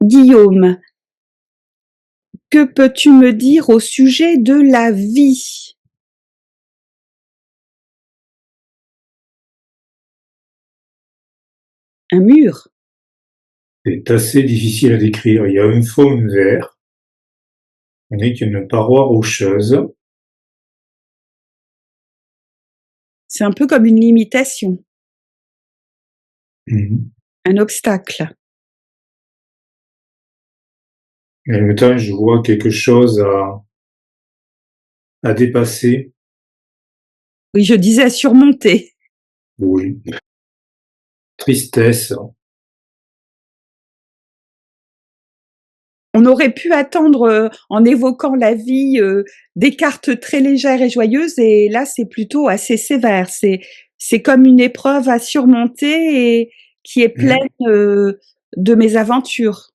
Guillaume, que peux-tu me dire au sujet de la vie? Un mur? C'est assez difficile à décrire. Il y a un fond vert, on est une paroi rocheuse. C'est un peu comme une limitation, Mhm. un obstacle. Et en même temps, je vois quelque chose à dépasser. Oui, je disais à surmonter. Oui. Tristesse. On aurait pu attendre, en évoquant la vie, des cartes très légères et joyeuses, et là, c'est plutôt assez sévère. C'est comme une épreuve à surmonter et qui est pleine, Mhm. de mésaventures.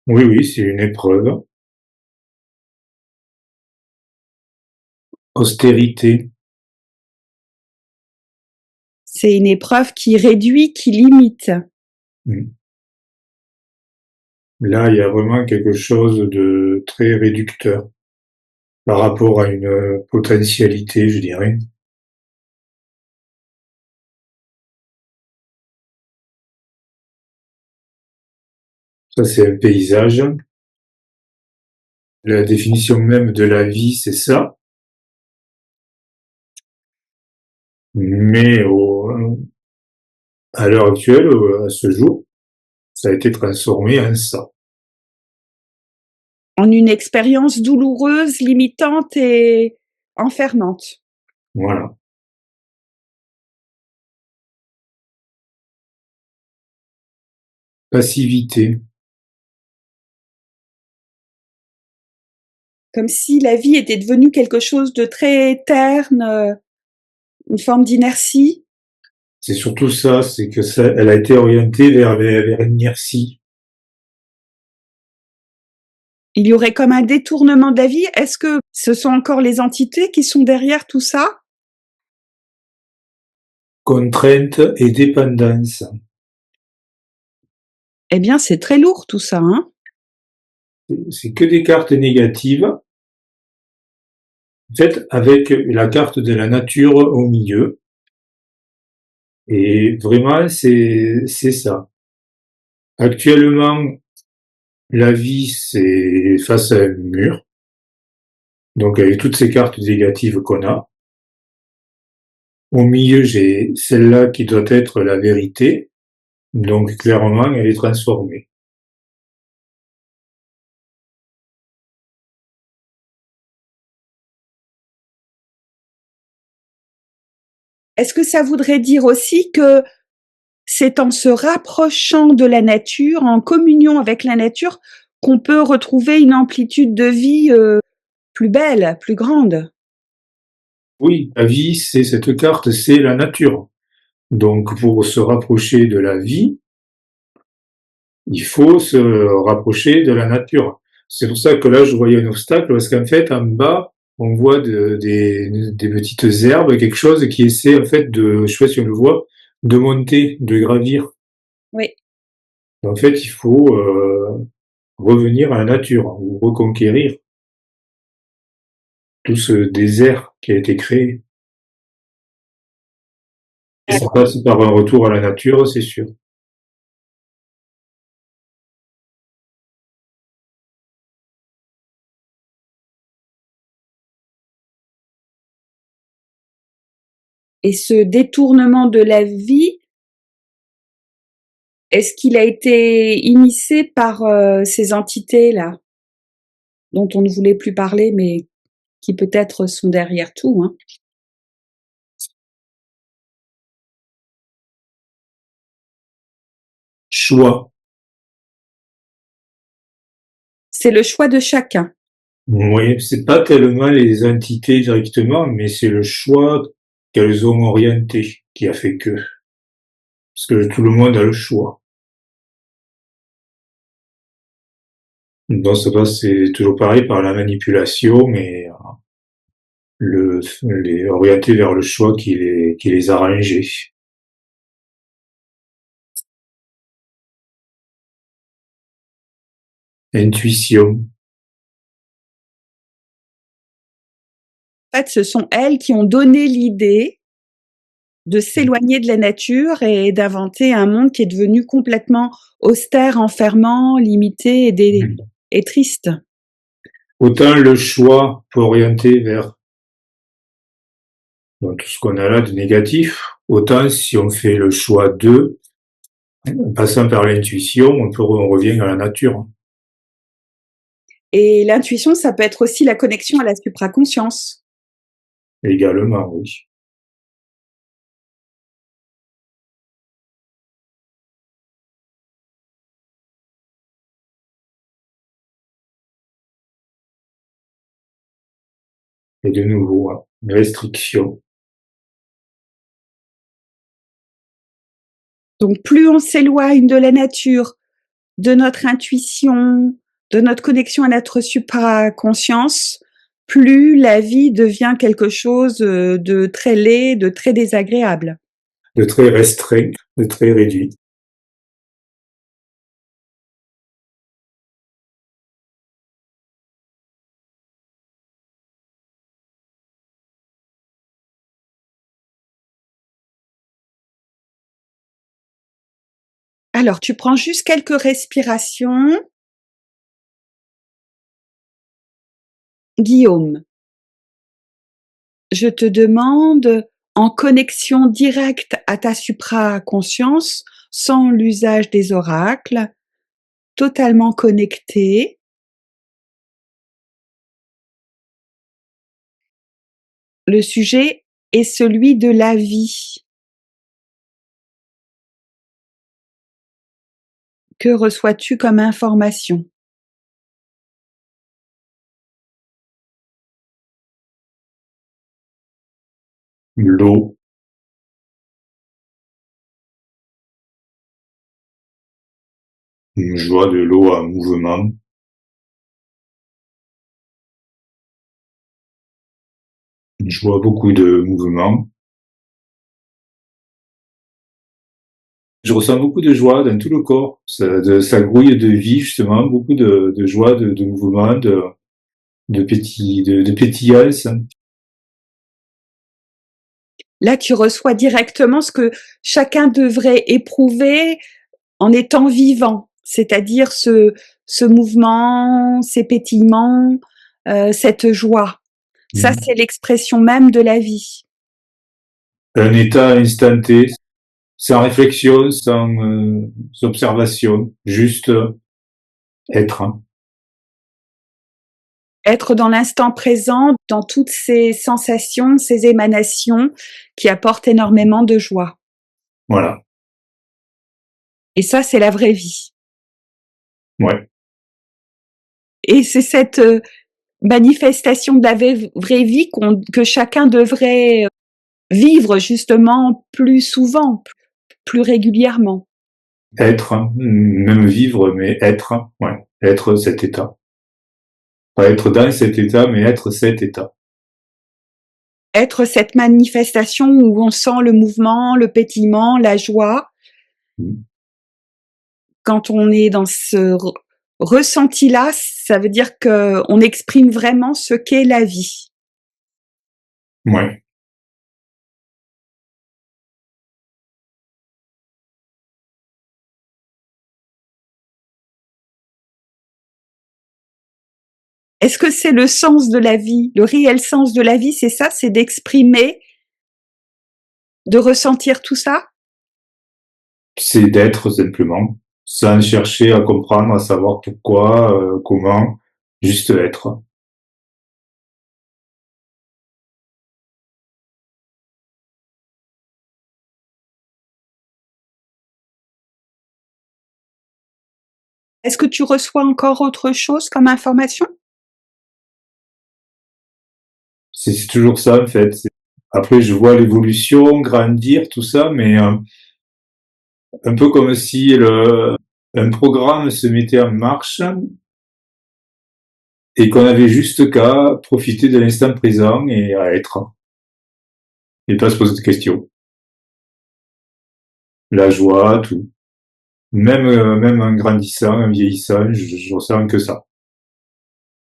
Oui, oui, c'est une épreuve. Austérité. C'est une épreuve qui réduit, qui limite. Mhm. Là, il y a vraiment quelque chose de très réducteur par rapport à une potentialité, je dirais. Ça, c'est un paysage. La définition même de la vie, c'est ça. Mais à l'heure actuelle, à ce jour, ça a été transformé en ça. En une expérience douloureuse, limitante et enfermante. Voilà. Passivité. Comme si la vie était devenue quelque chose de très terne, une forme d'inertie. C'est surtout ça, c'est que ça, elle a été orientée vers l'inertie. Il y aurait comme un détournement de la vie. Est-ce que ce sont encore les entités qui sont derrière tout ça? Contrainte et dépendance. Eh bien, c'est très lourd tout ça, hein? C'est que des cartes négatives, en fait, avec la carte de la nature au milieu. Et vraiment, c'est ça. Actuellement, la vie, c'est face à un mur. Donc, avec toutes ces cartes négatives qu'on a. Au milieu, j'ai celle-là qui doit être la vérité. Donc, clairement, elle est transformée. Est-ce que ça voudrait dire aussi que c'est en se rapprochant de la nature, en communion avec la nature, qu'on peut retrouver une amplitude de vie, plus belle, plus grande? Oui, la vie, c'est cette carte, c'est la nature. Donc, pour se rapprocher de la vie, il faut se rapprocher de la nature. C'est pour ça que là, je voyais un obstacle, parce qu'en fait, en bas, on voit des petites herbes, quelque chose qui essaie, en fait, je sais pas si on le voit, de monter, de gravir. Oui. En fait, il faut revenir à la nature, ou reconquérir tout ce désert qui a été créé. Et ça passe par un retour à la nature, c'est sûr. Et ce détournement de la vie, est-ce qu'il a été initié par, ces entités-là, dont on ne voulait plus parler, mais qui peut-être sont derrière tout, hein? Choix. C'est le choix de chacun. Oui, c'est pas tellement les entités directement, mais c'est le choix qu'elles ont orienté qui a fait que. Parce que tout le monde a le choix. Donc ça passe, c'est toujours pareil par la manipulation, mais les orienter vers le choix qui les a arrangés. intuition. En fait, ce sont elles qui ont donné l'idée de s'éloigner de la nature et d'inventer un monde qui est devenu complètement austère, enfermant, limité et triste. Autant le choix peut orienter vers tout ce qu'on a là de négatif, autant si on fait le choix de, en passant par l'intuition, on revient à la nature. Et l'intuition, ça peut être aussi la connexion à la supraconscience. Également, oui. Et de nouveau, une restriction. Donc, plus on s'éloigne de la nature, de notre intuition, de notre connexion à notre supraconscience, plus la vie devient quelque chose de très laid, de très désagréable. De très restreint, de très réduit. Alors, tu prends juste quelques respirations. Guillaume, je te demande, en connexion directe à ta supraconscience, sans l'usage des oracles, totalement connecté, le sujet est celui de la vie. Que reçois-tu comme information? L'eau. Je vois de l'eau en mouvement. Je vois beaucoup de mouvements. Je ressens beaucoup de joie dans tout le corps. Ça grouille de vie, justement, beaucoup de joie, de mouvement, de pétillance. Là, tu reçois directement ce que chacun devrait éprouver en étant vivant, c'est-à-dire ce mouvement, ces pétillements, cette joie. Ça, c'est l'expression même de la vie. Un état instanté, sans réflexion, sans observation, juste être. Être dans l'instant présent, dans toutes ces sensations, ces émanations qui apportent énormément de joie. Voilà. Et ça, c'est la vraie vie. Ouais. Et c'est cette manifestation de la vraie vie que chacun devrait vivre justement plus souvent, plus régulièrement. Être, même vivre, mais être, ouais. Être cet état. Pas être dans cet état, mais être cet état. Être cette manifestation où on sent le mouvement, le pétillement, la joie. Quand on est dans ce ressenti-là, ça veut dire qu'on exprime vraiment ce qu'est la vie. Ouais. Est-ce que c'est le sens de la vie? Le réel sens de la vie, c'est ça, c'est d'exprimer, de ressentir tout ça? C'est d'être simplement, sans chercher à comprendre, à savoir pourquoi, comment, juste être. Est-ce que tu reçois encore autre chose comme information? C'est toujours ça, en fait. Après, je vois l'évolution, grandir, tout ça, mais un peu comme si un programme se mettait en marche et qu'on avait juste qu'à profiter de l'instant présent et à être. Et pas se poser de questions. La joie, tout. Même en grandissant, en vieillissant, je ressens que ça.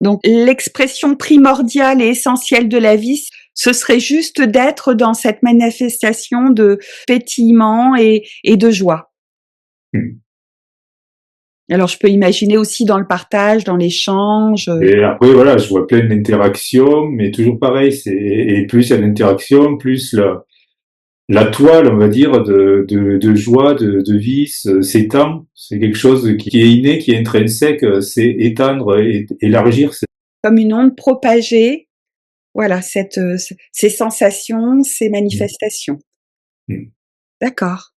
Donc l'expression primordiale et essentielle de la vie, ce serait juste d'être dans cette manifestation de pétillement et de joie. Mmh. Alors je peux imaginer aussi dans le partage, dans l'échange. Et après, voilà, je vois plein d'interactions, mais toujours pareil, et plus il y a d'interactions, plus la toile, on va dire, de joie, de vie s'étend. C'est quelque chose qui est inné, qui est intrinsèque, c'est étendre et élargir. Comme une onde propagée, voilà, ces sensations, ces Mmh. manifestations. Mmh. D'accord.